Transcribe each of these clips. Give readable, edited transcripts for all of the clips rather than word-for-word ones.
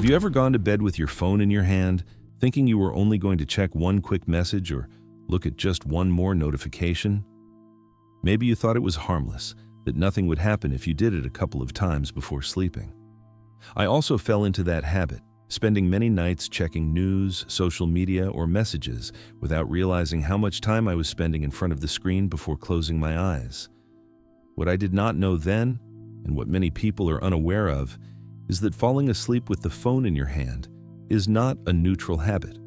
Have you ever gone to bed with your phone in your hand, thinking you were only going to check one quick message or look at just one more notification? Maybe you thought it was harmless, that nothing would happen if you did it a couple of times before sleeping. I also fell into that habit, spending many nights checking news, social media, or messages without realizing how much time I was spending in front of the screen before closing my eyes. What I did not know then, and what many people are unaware of, is that falling asleep with the phone in your hand is not a neutral habit.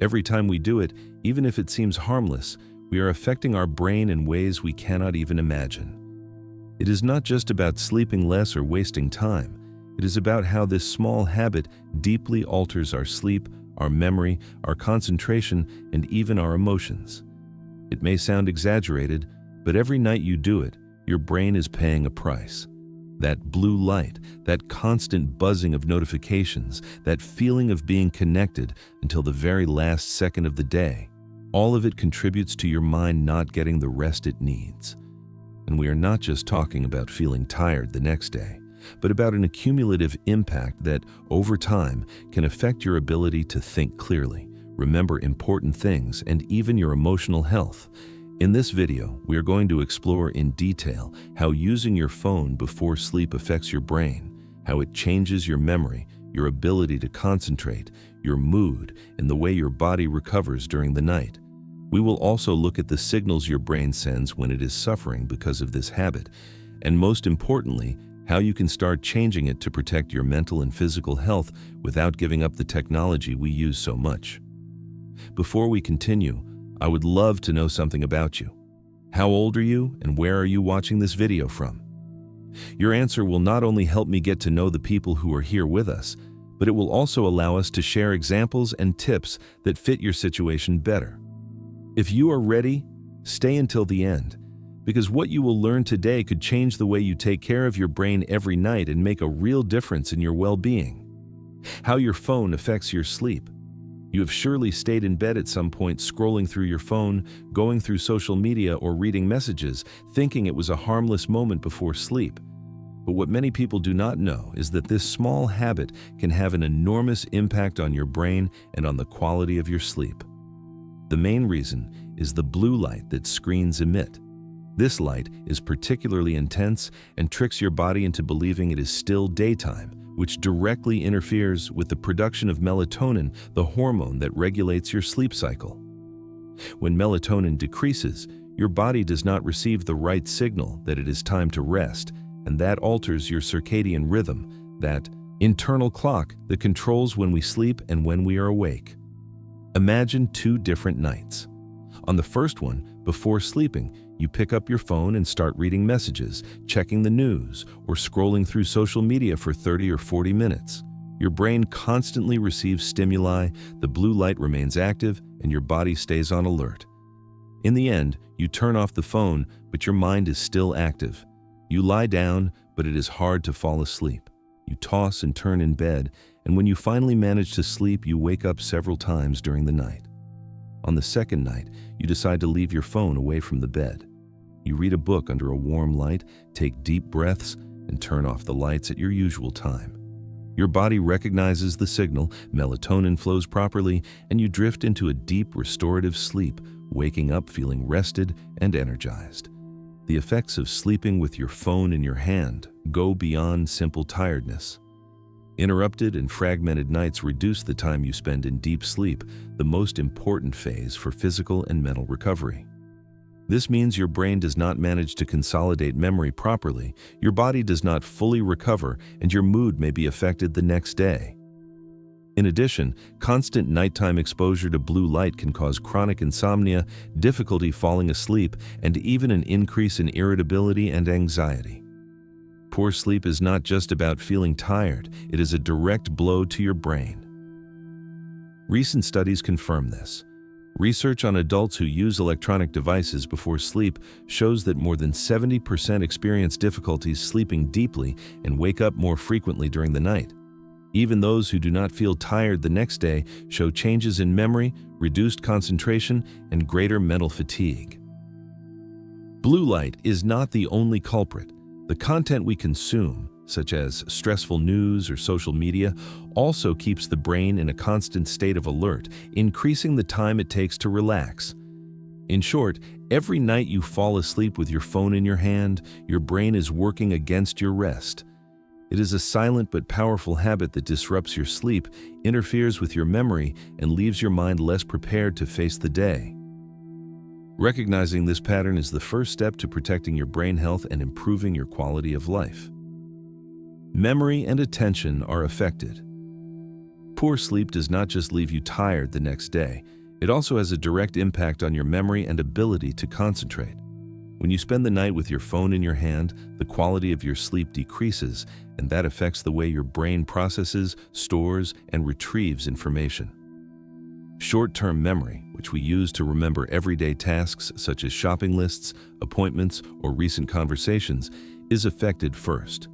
Every time we do it, even if it seems harmless, we are affecting our brain in ways we cannot even imagine. It is not just about sleeping less or wasting time. It is about how this small habit deeply alters our sleep, our memory, our concentration, and even our emotions. It may sound exaggerated, but every night you do it, your brain is paying a price. That blue light, that constant buzzing of notifications, that feeling of being connected until the very last second of the day, all of it contributes to your mind not getting the rest it needs. And we are not just talking about feeling tired the next day, but about an accumulative impact that, over time, can affect your ability to think clearly, remember important things, and even your emotional health. In this video, we are going to explore in detail how using your phone before sleep affects your brain, how it changes your memory, your ability to concentrate, your mood, and the way your body recovers during the night. We will also look at the signals your brain sends when it is suffering because of this habit, and most importantly, how you can start changing it to protect your mental and physical health without giving up the technology we use so much. Before we continue, I would love to know something about you. How old are you, and where are you watching this video from? Your answer will not only help me get to know the people who are here with us, but it will also allow us to share examples and tips that fit your situation better. If you are ready, stay until the end, because what you will learn today could change the way you take care of your brain every night and make a real difference in your well-being. How your phone affects your sleep. You have surely stayed in bed at some point scrolling through your phone, going through social media, or reading messages, thinking it was a harmless moment before sleep. But what many people do not know is that this small habit can have an enormous impact on your brain and on the quality of your sleep. The main reason is the blue light that screens emit. This light is particularly intense and tricks your body into believing it is still daytime, which directly interferes with the production of melatonin, the hormone that regulates your sleep cycle. When melatonin decreases, your body does not receive the right signal that it is time to rest, and that alters your circadian rhythm, that internal clock that controls when we sleep and when we are awake. Imagine two different nights. On the first one, before sleeping, you pick up your phone and start reading messages, checking the news, or scrolling through social media for 30 or 40 minutes. Your brain constantly receives stimuli, the blue light remains active, and your body stays on alert. In the end, you turn off the phone, but your mind is still active. You lie down, but it is hard to fall asleep. You toss and turn in bed, and when you finally manage to sleep, you wake up several times during the night. On the second night, you decide to leave your phone away from the bed. You read a book under a warm light, take deep breaths, and turn off the lights at your usual time. Your body recognizes the signal, melatonin flows properly, and you drift into a deep restorative sleep, waking up feeling rested and energized. The effects of sleeping with your phone in your hand go beyond simple tiredness. Interrupted and fragmented nights reduce the time you spend in deep sleep, the most important phase for physical and mental recovery. This means your brain does not manage to consolidate memory properly, your body does not fully recover, and your mood may be affected the next day. In addition, constant nighttime exposure to blue light can cause chronic insomnia, difficulty falling asleep, and even an increase in irritability and anxiety. Poor sleep is not just about feeling tired, it is a direct blow to your brain. Recent studies confirm this. Research on adults who use electronic devices before sleep shows that more than 70% experience difficulties sleeping deeply and wake up more frequently during the night. Even those who do not feel tired the next day show changes in memory, reduced concentration, and greater mental fatigue. Blue light is not the only culprit. The content we consume, such as stressful news or social media, also keeps the brain in a constant state of alert, increasing the time it takes to relax. In short, every night you fall asleep with your phone in your hand, your brain is working against your rest. It is a silent but powerful habit that disrupts your sleep, interferes with your memory, and leaves your mind less prepared to face the day. Recognizing this pattern is the first step to protecting your brain health and improving your quality of life. Memory and attention are affected. Poor sleep does not just leave you tired the next day, it also has a direct impact on your memory and ability to concentrate. When you spend the night with your phone in your hand, the quality of your sleep decreases, and that affects the way your brain processes, stores, and retrieves information. Short-term memory, which we use to remember everyday tasks such as shopping lists, appointments, or recent conversations, is affected first.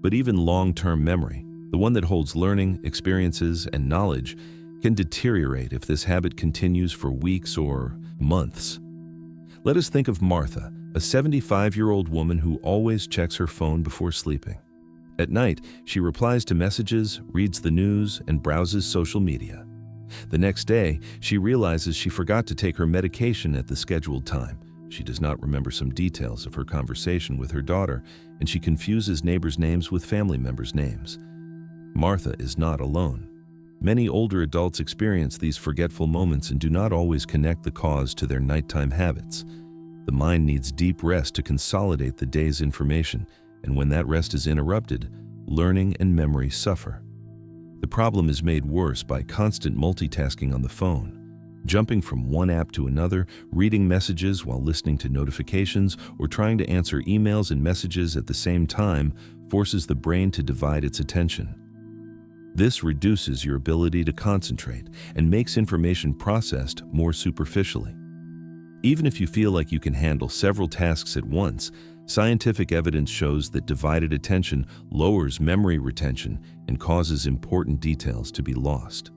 But even long-term memory, the one that holds learning, experiences, and knowledge, can deteriorate if this habit continues for weeks or months. Let us think of Martha, a 75-year-old woman who always checks her phone before sleeping. At night, she replies to messages, reads the news, and browses social media. The next day, she realizes she forgot to take her medication at the scheduled time. She does not remember some details of her conversation with her daughter, and she confuses neighbors' names with family members' names. Martha is not alone. Many older adults experience these forgetful moments and do not always connect the cause to their nighttime habits. The mind needs deep rest to consolidate the day's information, and when that rest is interrupted, learning and memory suffer. The problem is made worse by constant multitasking on the phone. Jumping from one app to another, reading messages while listening to notifications, or trying to answer emails and messages at the same time forces the brain to divide its attention. This reduces your ability to concentrate and makes information processed more superficially. Even if you feel like you can handle several tasks at once, scientific evidence shows that divided attention lowers memory retention and causes important details to be lost.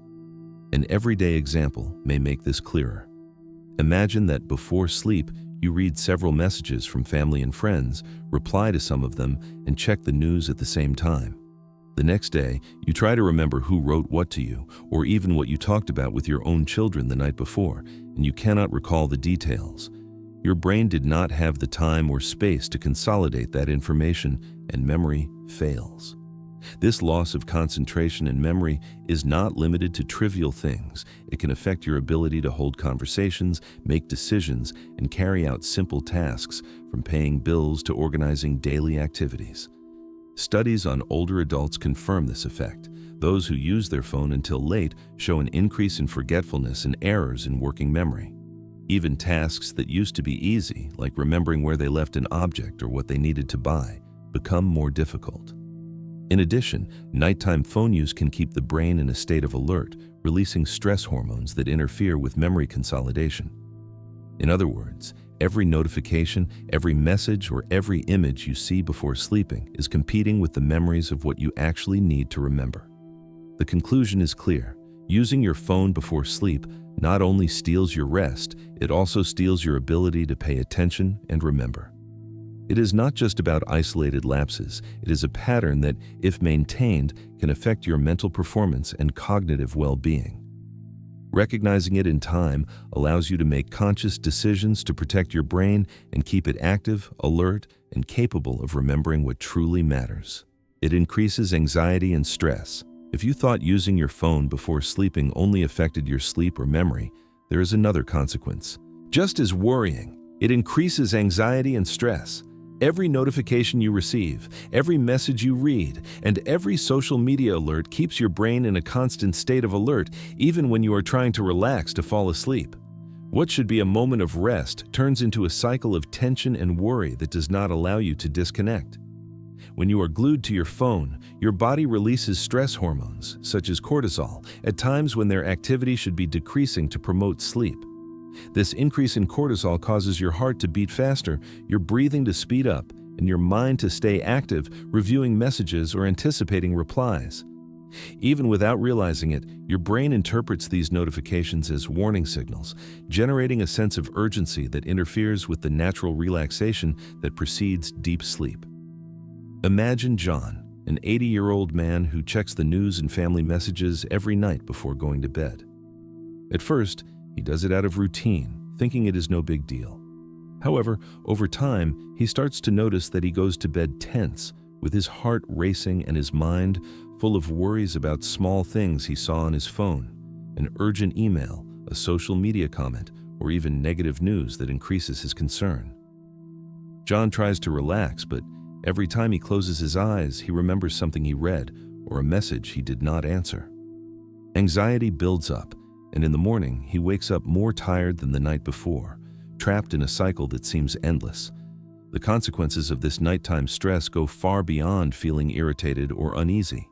An everyday example may make this clearer. Imagine that before sleep, you read several messages from family and friends, reply to some of them, and check the news at the same time. The next day, you try to remember who wrote what to you, or even what you talked about with your own children the night before, and you cannot recall the details. Your brain did not have the time or space to consolidate that information, and memory fails. This loss of concentration and memory is not limited to trivial things. It can affect your ability to hold conversations, make decisions, and carry out simple tasks, from paying bills to organizing daily activities. Studies on older adults confirm this effect. Those who use their phone until late show an increase in forgetfulness and errors in working memory. Even tasks that used to be easy, like remembering where they left an object or what they needed to buy, become more difficult. In addition, nighttime phone use can keep the brain in a state of alert, releasing stress hormones that interfere with memory consolidation. In other words, every notification, every message, or every image you see before sleeping is competing with the memories of what you actually need to remember. The conclusion is clear. Using your phone before sleep not only steals your rest, it also steals your ability to pay attention and remember. It is not just about isolated lapses. It is a pattern that, if maintained, can affect your mental performance and cognitive well-being. Recognizing it in time allows you to make conscious decisions to protect your brain and keep it active, alert, and capable of remembering what truly matters. It increases anxiety and stress. If you thought using your phone before sleeping only affected your sleep or memory, there is another consequence. Just as worrying, it increases anxiety and stress. Every notification you receive, every message you read, and every social media alert keeps your brain in a constant state of alert, even when you are trying to relax to fall asleep. What should be a moment of rest turns into a cycle of tension and worry that does not allow you to disconnect. When you are glued to your phone, your body releases stress hormones, such as cortisol, at times when their activity should be decreasing to promote sleep. This increase in cortisol causes your heart to beat faster, your breathing to speed up, and your mind to stay active, reviewing messages or anticipating replies. Even without realizing it, your brain interprets these notifications as warning signals, generating a sense of urgency that interferes with the natural relaxation that precedes deep sleep. Imagine John, an 80-year-old man who checks the news and family messages every night before going to bed. At first, he does it out of routine, thinking it is no big deal. However, over time, he starts to notice that he goes to bed tense, with his heart racing and his mind full of worries about small things he saw on his phone, an urgent email, a social media comment, or even negative news that increases his concern. John tries to relax, but every time he closes his eyes, he remembers something he read or a message he did not answer. Anxiety builds up, and in the morning, he wakes up more tired than the night before, trapped in a cycle that seems endless. The consequences of this nighttime stress go far beyond feeling irritated or uneasy.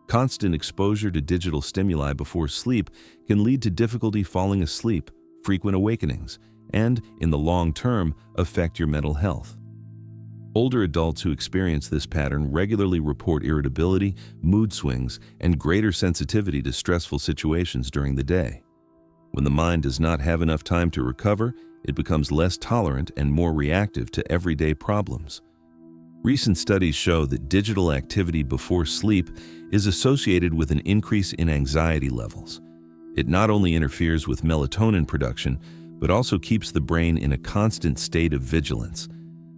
Constant exposure to digital stimuli before sleep can lead to difficulty falling asleep, frequent awakenings, and, in the long term, affect your mental health. Older adults who experience this pattern regularly report irritability, mood swings, and greater sensitivity to stressful situations during the day. When the mind does not have enough time to recover, it becomes less tolerant and more reactive to everyday problems. Recent studies show that digital activity before sleep is associated with an increase in anxiety levels. It not only interferes with melatonin production, but also keeps the brain in a constant state of vigilance.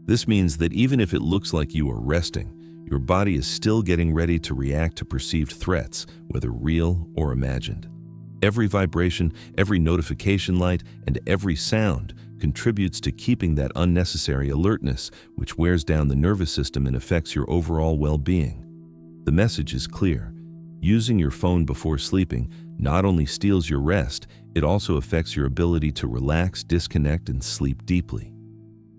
This means that even if it looks like you are resting, your body is still getting ready to react to perceived threats, whether real or imagined. Every vibration, every notification light, and every sound contributes to keeping that unnecessary alertness, which wears down the nervous system and affects your overall well-being. The message is clear. Using your phone before sleeping not only steals your rest, it also affects your ability to relax, disconnect, and sleep deeply.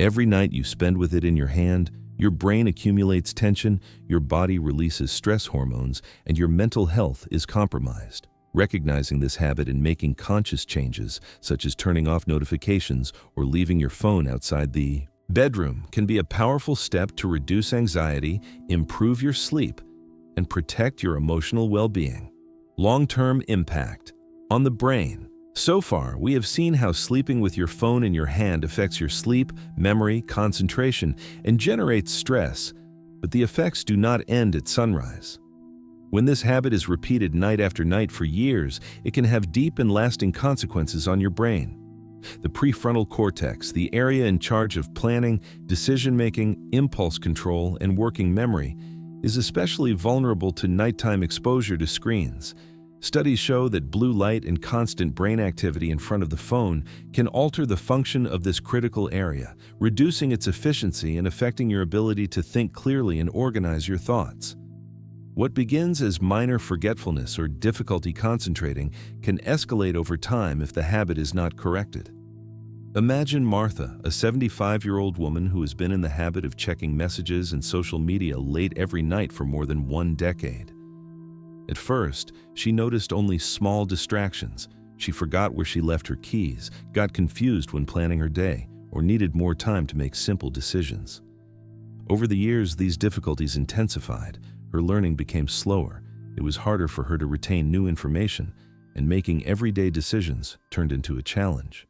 Every night you spend with it in your hand, your brain accumulates tension, your body releases stress hormones, and your mental health is compromised. Recognizing this habit and making conscious changes, such as turning off notifications or leaving your phone outside the bedroom, can be a powerful step to reduce anxiety, improve your sleep, and protect your emotional well-being. Long-term impact on the brain. So far, we have seen how sleeping with your phone in your hand affects your sleep, memory, concentration, and generates stress, but the effects do not end at sunrise. When this habit is repeated night after night for years, it can have deep and lasting consequences on your brain. The prefrontal cortex, the area in charge of planning, decision-making, impulse control, and working memory, is especially vulnerable to nighttime exposure to screens. Studies show that blue light and constant brain activity in front of the phone can alter the function of this critical area, reducing its efficiency and affecting your ability to think clearly and organize your thoughts. What begins as minor forgetfulness or difficulty concentrating can escalate over time if the habit is not corrected. Imagine Martha, a 75-year-old woman who has been in the habit of checking messages and social media late every night for more than 1 decade. At first, she noticed only small distractions. She forgot where she left her keys, got confused when planning her day, or needed more time to make simple decisions. Over the years, these difficulties intensified. Her learning became slower. It was harder for her to retain new information, and making everyday decisions turned into a challenge.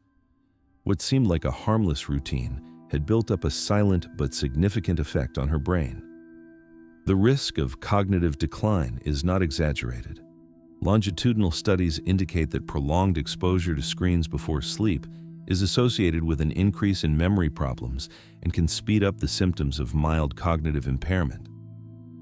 What seemed like a harmless routine had built up a silent but significant effect on her brain. The risk of cognitive decline is not exaggerated. Longitudinal studies indicate that prolonged exposure to screens before sleep is associated with an increase in memory problems and can speed up the symptoms of mild cognitive impairment.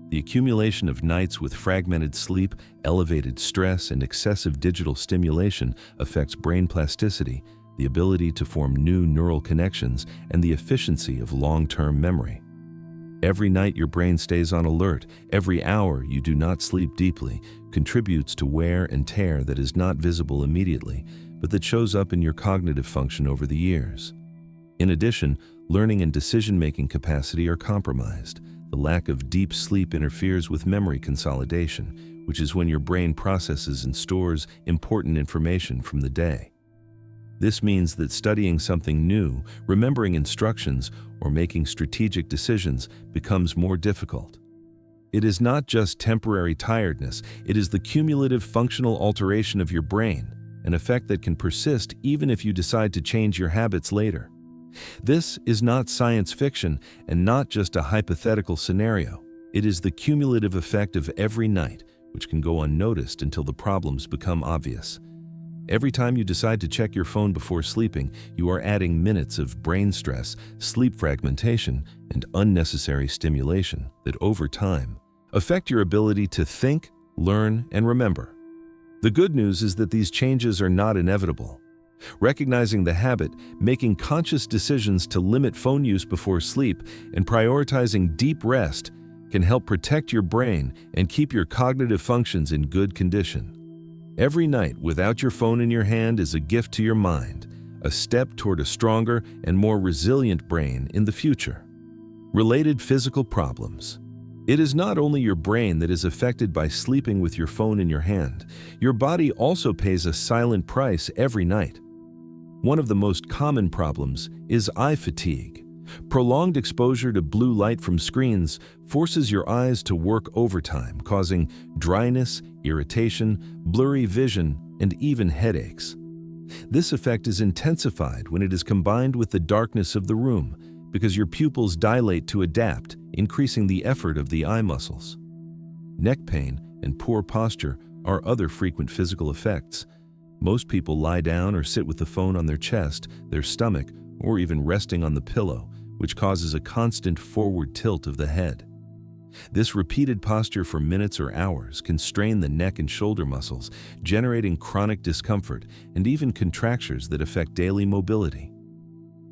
The accumulation of nights with fragmented sleep, elevated stress, and excessive digital stimulation affects brain plasticity, the ability to form new neural connections, and the efficiency of long-term memory. Every night your brain stays on alert, every hour you do not sleep deeply, contributes to wear and tear that is not visible immediately, but that shows up in your cognitive function over the years. In addition, learning and decision-making capacity are compromised. The lack of deep sleep interferes with memory consolidation, which is when your brain processes and stores important information from the day. This means that studying something new, remembering instructions, or making strategic decisions becomes more difficult. It is not just temporary tiredness, it is the cumulative functional alteration of your brain, an effect that can persist even if you decide to change your habits later. This is not science fiction and not just a hypothetical scenario. It is the cumulative effect of every night, which can go unnoticed until the problems become obvious. Every time you decide to check your phone before sleeping, you are adding minutes of brain stress, sleep fragmentation, and unnecessary stimulation that over time affect your ability to think, learn, and remember. The good news is that these changes are not inevitable. Recognizing the habit, making conscious decisions to limit phone use before sleep, and prioritizing deep rest can help protect your brain and keep your cognitive functions in good condition. Every night without your phone in your hand is a gift to your mind, a step toward a stronger and more resilient brain in the future. Related physical problems. It is not only your brain that is affected by sleeping with your phone in your hand. Your body also pays a silent price every night. One of the most common problems is eye fatigue. Prolonged exposure to blue light from screens forces your eyes to work overtime, causing dryness, irritation, blurry vision, and even headaches. This effect is intensified when it is combined with the darkness of the room, because your pupils dilate to adapt, increasing the effort of the eye muscles. Neck pain and poor posture are other frequent physical effects. Most people lie down or sit with the phone on their chest, their stomach, or even resting on the pillow, which causes a constant forward tilt of the head. This repeated posture for minutes or hours can strain the neck and shoulder muscles, generating chronic discomfort and even contractures that affect daily mobility.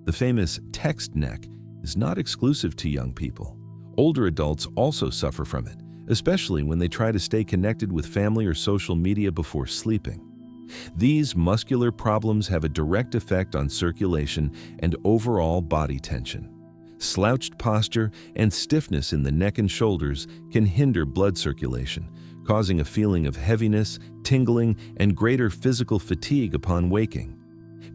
The famous text neck is not exclusive to young people. Older adults also suffer from it, especially when they try to stay connected with family or social media before sleeping. These muscular problems have a direct effect on circulation and overall body tension. Slouched posture and stiffness in the neck and shoulders can hinder blood circulation, causing a feeling of heaviness, tingling, and greater physical fatigue upon waking.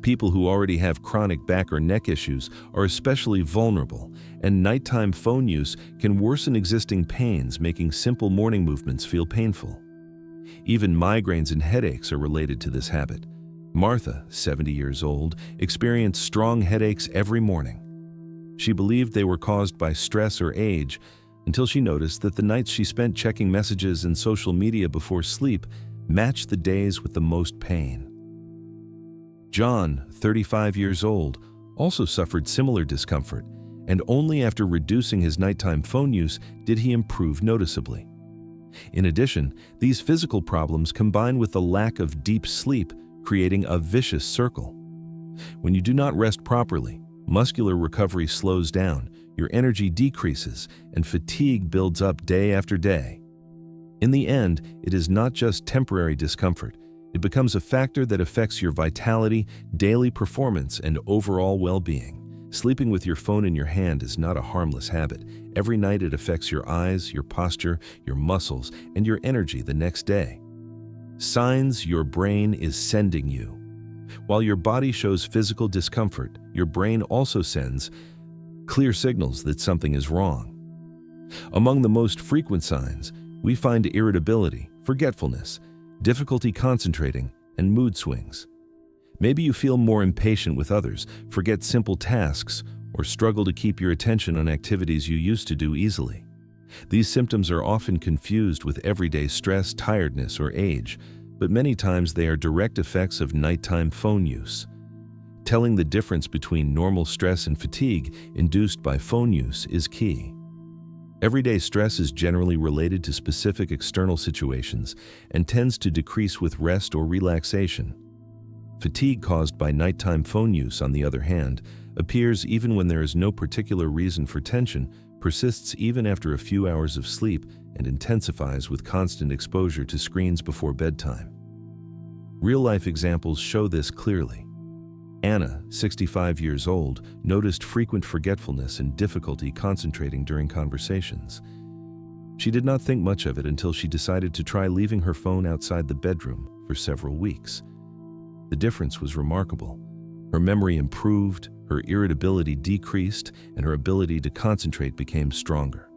People who already have chronic back or neck issues are especially vulnerable, and nighttime phone use can worsen existing pains, making simple morning movements feel painful. Even migraines and headaches are related to this habit. Martha, 70 years old, experienced strong headaches every morning. She believed they were caused by stress or age until she noticed that the nights she spent checking messages and social media before sleep matched the days with the most pain. John, 35 years old, also suffered similar discomfort, and only after reducing his nighttime phone use did he improve noticeably. In addition, these physical problems combine with the lack of deep sleep, creating a vicious circle. When you do not rest properly, muscular recovery slows down, your energy decreases, and fatigue builds up day after day. In the end, it is not just temporary discomfort. It becomes a factor that affects your vitality, daily performance, and overall well-being. Sleeping with your phone in your hand is not a harmless habit. Every night it affects your eyes, your posture, your muscles, and your energy the next day. Signs your brain is sending you. While your body shows physical discomfort, your brain also sends clear signals that something is wrong. Among the most frequent signs, we find irritability, forgetfulness, difficulty concentrating, and mood swings. Maybe you feel more impatient with others, forget simple tasks, or struggle to keep your attention on activities you used to do easily. These symptoms are often confused with everyday stress, tiredness, or age, but many times they are direct effects of nighttime phone use. Telling the difference between normal stress and fatigue induced by phone use is key. Everyday stress is generally related to specific external situations and tends to decrease with rest or relaxation. Fatigue caused by nighttime phone use, on the other hand, appears even when there is no particular reason for tension, persists even after a few hours of sleep, and intensifies with constant exposure to screens before bedtime. Real-life examples show this clearly. Anna, 65 years old, noticed frequent forgetfulness and difficulty concentrating during conversations. She did not think much of it until she decided to try leaving her phone outside the bedroom for several weeks. The difference was remarkable. Her memory improved, her irritability decreased, and her ability to concentrate became stronger.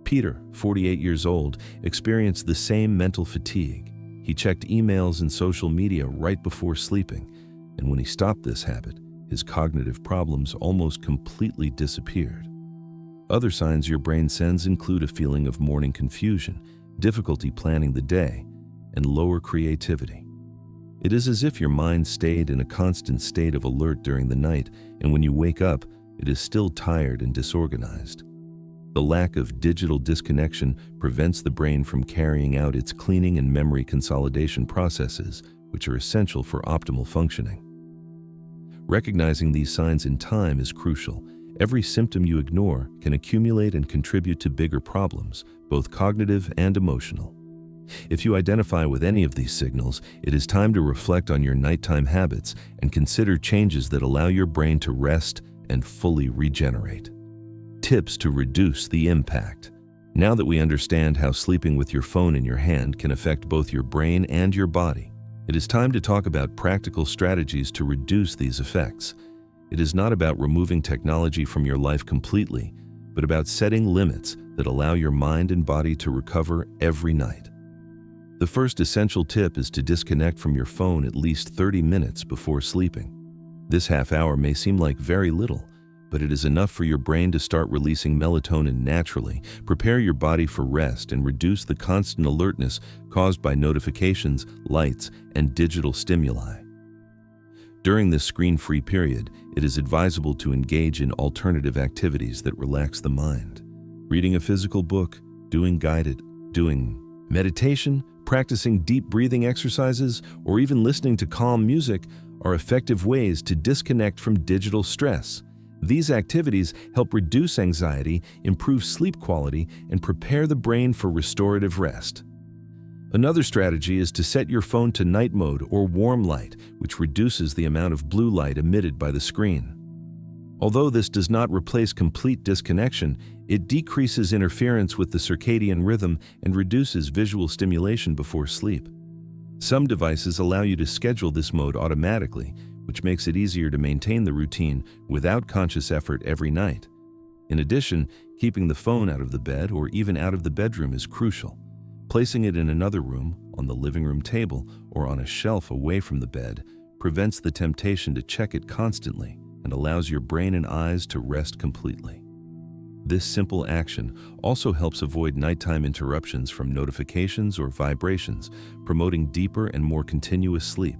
Peter, 48 years old, experienced the same mental fatigue. He checked emails and social media right before sleeping, and when he stopped this habit, his cognitive problems almost completely disappeared. Other signs your brain sends include a feeling of morning confusion, difficulty planning the day, and lower creativity. It is as if your mind stayed in a constant state of alert during the night, and when you wake up, it is still tired and disorganized. The lack of digital disconnection prevents the brain from carrying out its cleaning and memory consolidation processes, which are essential for optimal functioning. Recognizing these signs in time is crucial. Every symptom you ignore can accumulate and contribute to bigger problems, both cognitive and emotional. If you identify with any of these signals, it is time to reflect on your nighttime habits and consider changes that allow your brain to rest and fully regenerate. Tips to reduce the impact. Now that we understand how sleeping with your phone in your hand can affect both your brain and your body, it is time to talk about practical strategies to reduce these effects. It is not about removing technology from your life completely, but about setting limits that allow your mind and body to recover every night. The first essential tip is to disconnect from your phone at least 30 minutes before sleeping. This half hour may seem like very little, but it is enough for your brain to start releasing melatonin naturally, prepare your body for rest, and reduce the constant alertness caused by notifications, lights, and digital stimuli. During this screen-free period, it is advisable to engage in alternative activities that relax the mind. Reading a physical book, doing meditation, practicing deep breathing exercises, or even listening to calm music are effective ways to disconnect from digital stress. These activities help reduce anxiety, improve sleep quality, and prepare the brain for restorative rest. Another strategy is to set your phone to night mode or warm light, which reduces the amount of blue light emitted by the screen. Although this does not replace complete disconnection, it decreases interference with the circadian rhythm and reduces visual stimulation before sleep. Some devices allow you to schedule this mode automatically, which makes it easier to maintain the routine without conscious effort every night. In addition, keeping the phone out of the bed or even out of the bedroom is crucial. Placing it in another room, on the living room table, or on a shelf away from the bed prevents the temptation to check it constantly and allows your brain and eyes to rest completely. This simple action also helps avoid nighttime interruptions from notifications or vibrations, promoting deeper and more continuous sleep.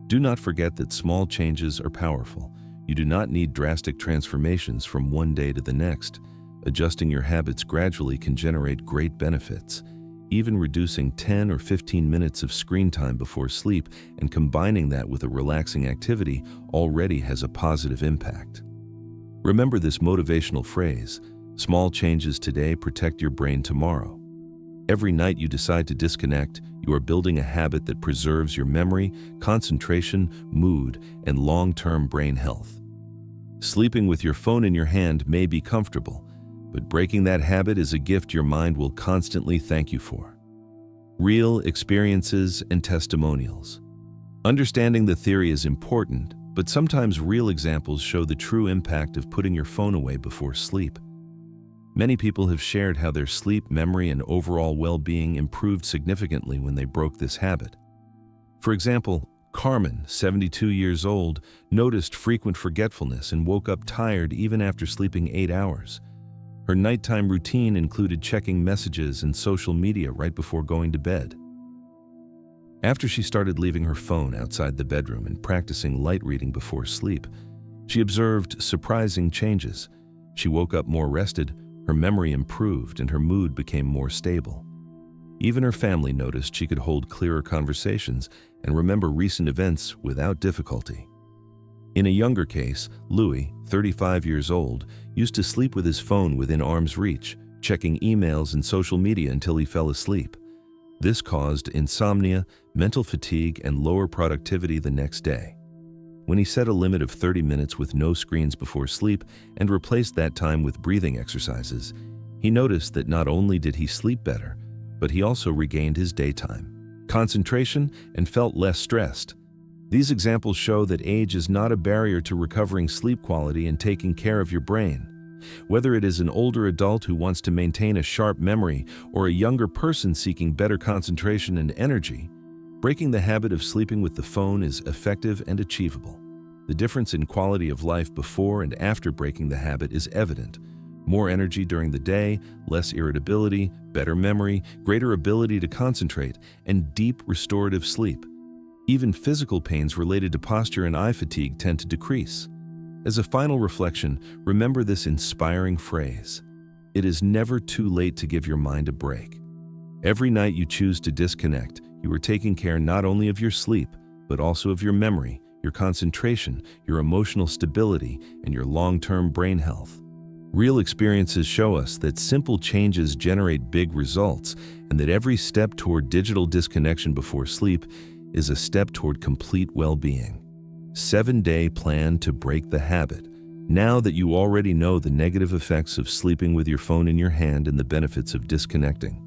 Do not forget that small changes are powerful. You do not need drastic transformations from one day to the next. Adjusting your habits gradually can generate great benefits. Even reducing 10 or 15 minutes of screen time before sleep and combining that with a relaxing activity already has a positive impact. Remember this motivational phrase, small changes today protect your brain tomorrow. Every night you decide to disconnect, you are building a habit that preserves your memory, concentration, mood, and long-term brain health. Sleeping with your phone in your hand may be comfortable, but breaking that habit is a gift your mind will constantly thank you for. Real experiences and testimonials. Understanding the theory is important, but sometimes real examples show the true impact of putting your phone away before sleep. Many people have shared how their sleep, memory, and overall well-being improved significantly when they broke this habit. For example, Carmen, 72 years old, noticed frequent forgetfulness and woke up tired even after sleeping 8 hours. Her nighttime routine included checking messages and social media right before going to bed. After she started leaving her phone outside the bedroom and practicing light reading before sleep, she observed surprising changes. She woke up more rested, her memory improved, and her mood became more stable. Even her family noticed she could hold clearer conversations and remember recent events without difficulty. In a younger case, Louis, 35 years old, used to sleep with his phone within arm's reach, checking emails and social media until he fell asleep. This caused insomnia, mental fatigue, and lower productivity the next day. When he set a limit of 30 minutes with no screens before sleep and replaced that time with breathing exercises, he noticed that not only did he sleep better, but he also regained his daytime concentration and felt less stressed. These examples show that age is not a barrier to recovering sleep quality and taking care of your brain. Whether it is an older adult who wants to maintain a sharp memory or a younger person seeking better concentration and energy, breaking the habit of sleeping with the phone is effective and achievable. The difference in quality of life before and after breaking the habit is evident. More energy during the day, less irritability, better memory, greater ability to concentrate, and deep restorative sleep. Even physical pains related to posture and eye fatigue tend to decrease. As a final reflection, remember this inspiring phrase: it is never too late to give your mind a break. Every night you choose to disconnect, you are taking care not only of your sleep, but also of your memory, your concentration, your emotional stability, and your long-term brain health. Real experiences show us that simple changes generate big results, and that every step toward digital disconnection before sleep is a step toward complete well-being. 7-day plan to break the habit. Now that you already know the negative effects of sleeping with your phone in your hand and the benefits of disconnecting,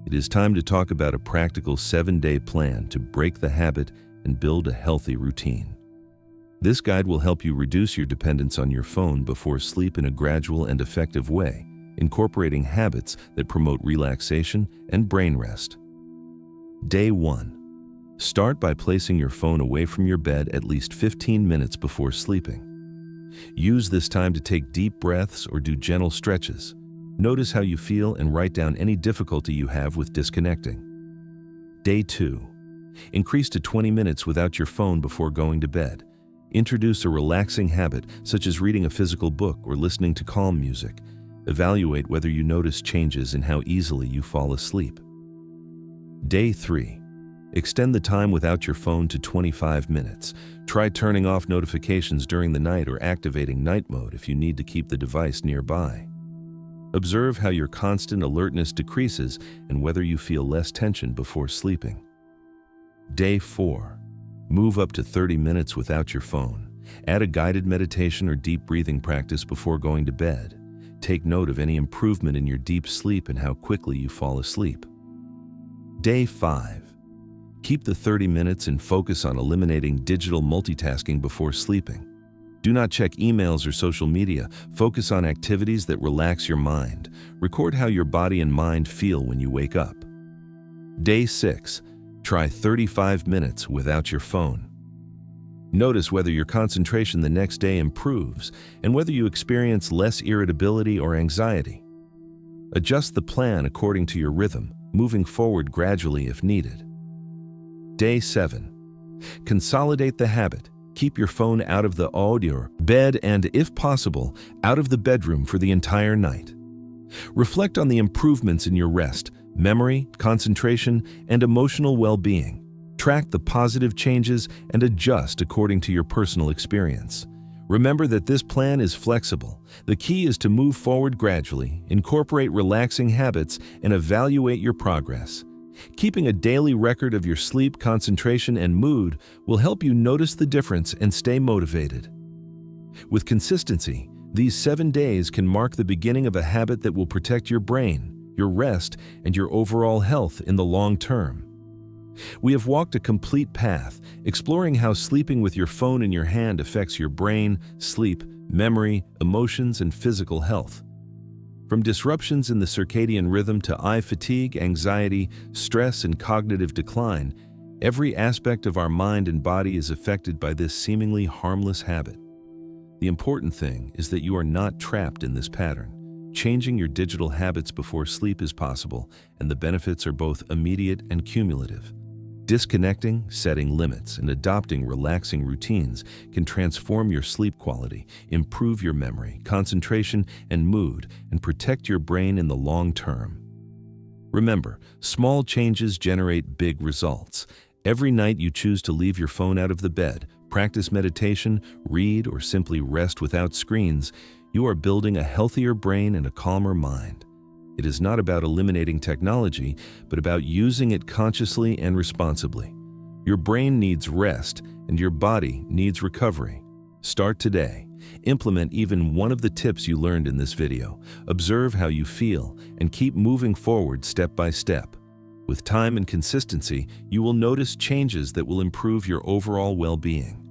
it is time to talk about a practical 7-day plan to break the habit and build a healthy routine. This guide will help you reduce your dependence on your phone before sleep in a gradual and effective way, incorporating habits that promote relaxation and brain rest. Day 1. Start by placing your phone away from your bed at least 15 minutes before sleeping. Use this time to take deep breaths or do gentle stretches. Notice how you feel and write down any difficulty you have with disconnecting. Day 2. Increase to 20 minutes without your phone before going to bed. Introduce a relaxing habit, such as reading a physical book or listening to calm music. Evaluate whether you notice changes in how easily you fall asleep. Day 3. Extend the time without your phone to 25 minutes. Try turning off notifications during the night or activating night mode if you need to keep the device nearby. Observe how your constant alertness decreases and whether you feel less tension before sleeping. Day 4. Move up to 30 minutes without your phone. Add a guided meditation or deep breathing practice before going to bed. Take note of any improvement in your deep sleep and how quickly you fall asleep. Day 5. Keep the 30 minutes and focus on eliminating digital multitasking before sleeping. Do not check emails or social media. Focus on activities that relax your mind. Record how your body and mind feel when you wake up. Day 6. Try 35 minutes without your phone. Notice whether your concentration the next day improves and whether you experience less irritability or anxiety. Adjust the plan according to your rhythm, moving forward gradually if needed. Day 7. Consolidate the habit. Keep your phone out of the bed and, if possible, out of the bedroom for the entire night. Reflect on the improvements in your rest, memory, concentration, and emotional well-being. Track the positive changes and adjust according to your personal experience. Remember that this plan is flexible. The key is to move forward gradually, incorporate relaxing habits, and evaluate your progress. Keeping a daily record of your sleep, concentration, and mood will help you notice the difference and stay motivated. With consistency, these 7 days can mark the beginning of a habit that will protect your brain, your rest, and your overall health in the long term. We have walked a complete path, exploring how sleeping with your phone in your hand affects your brain, sleep, memory, emotions, and physical health. From disruptions in the circadian rhythm to eye fatigue, anxiety, stress, and cognitive decline, every aspect of our mind and body is affected by this seemingly harmless habit. The important thing is that you are not trapped in this pattern. Changing your digital habits before sleep is possible, and the benefits are both immediate and cumulative. Disconnecting, setting limits, and adopting relaxing routines can transform your sleep quality, improve your memory, concentration, and mood, and protect your brain in the long term. Remember, small changes generate big results. Every night you choose to leave your phone out of the bed, practice meditation, read, or simply rest without screens, you are building a healthier brain and a calmer mind. It is not about eliminating technology, but about using it consciously and responsibly. Your brain needs rest, and your body needs recovery. Start today. Implement even one of the tips you learned in this video. Observe how you feel, and keep moving forward step by step. With time and consistency, you will notice changes that will improve your overall well-being.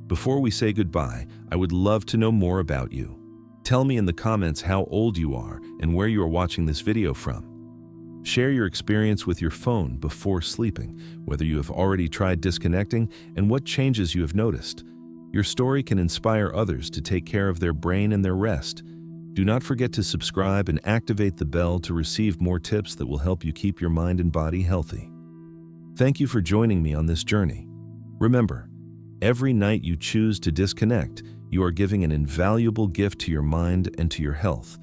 Before we say goodbye, I would love to know more about you. Tell me in the comments how old you are and where you are watching this video from. Share your experience with your phone before sleeping, whether you have already tried disconnecting and what changes you have noticed. Your story can inspire others to take care of their brain and their rest. Do not forget to subscribe and activate the bell to receive more tips that will help you keep your mind and body healthy. Thank you for joining me on this journey. Remember, every night you choose to disconnect, you are giving an invaluable gift to your mind and to your health.